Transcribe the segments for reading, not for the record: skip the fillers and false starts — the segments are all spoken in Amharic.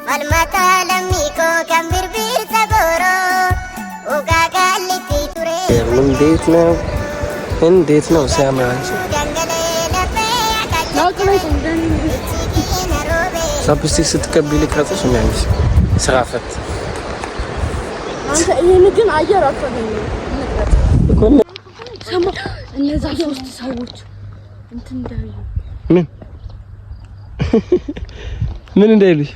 falmata lamiko kan birbir sagoro uga galiti ture እንዴት ነው ሲያምራንቺ ቻፕስቲክ ስትቀቢ ልቅረጽሽ የሚያንሽ ስራ ፈት አንተ ይሄን ግን አየር አፈገኝ ሰማ እነዛ ሶስት ሰዎች እንትን እንዳሉ ምን እንዳይልሽ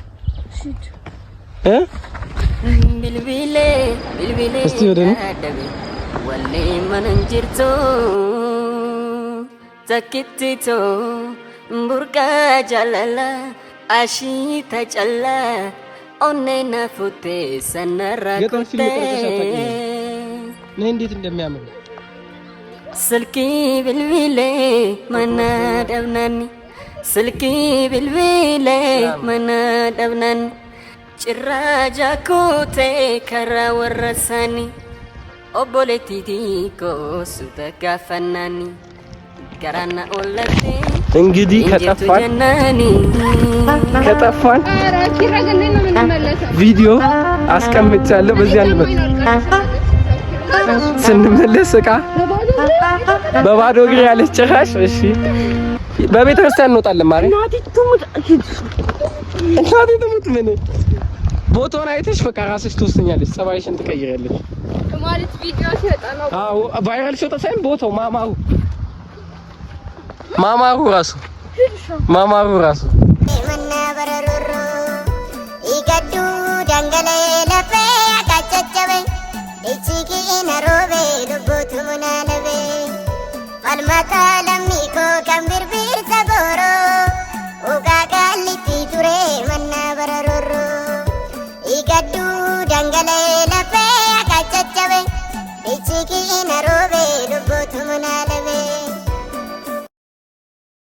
bilbile እስቲ ወደኔ ወሌ መንንጅርቶ ዘክቲቶ ቡርቃ ጃላላ አሺ ተጨላ ኦኔና ፉቴ ሰነራኩቴ ነይ እንዴት እንደሚያምር ስልኪ ብልብሌ መናደብናኒ ስልኪ ብልብሌ መናደብናኒ ጭራጃ ኮቴ ከራ ወረሳኒ ኦቦሌቲቲ ኮሱተ ጋፈናኒ ገራና ኦለቴ እንግዲህ ከጠፋን ቪዲዮ አስቀምጫለሁ በዚህ አንመት ስንመለስ እቃ በባዶ እግር ያለች ጭራሽ እሺ በቤተ ክርስቲያን እንወጣለን ማለት እናቴ ትሙት ምን ቦታውን አይተሽ በቃ ራስሽ ትወስኛለሽ ጸባይሽን ትቀይራለሽ ማለት ቪዲዮ ሲወጣ ነው አዎ ቫይራል ሲወጣ ሳይሆን ቦታው ማማሩ ራሱ መናበረሩሩ ይገዱ ደንገለ ለፈ አቃጨጨበ እቺቂ ነሮቤ ልቦቱ ሙናለበ falmata lamiko kan birbir sagoro uga galiti ture manna bararuru igaddu dangale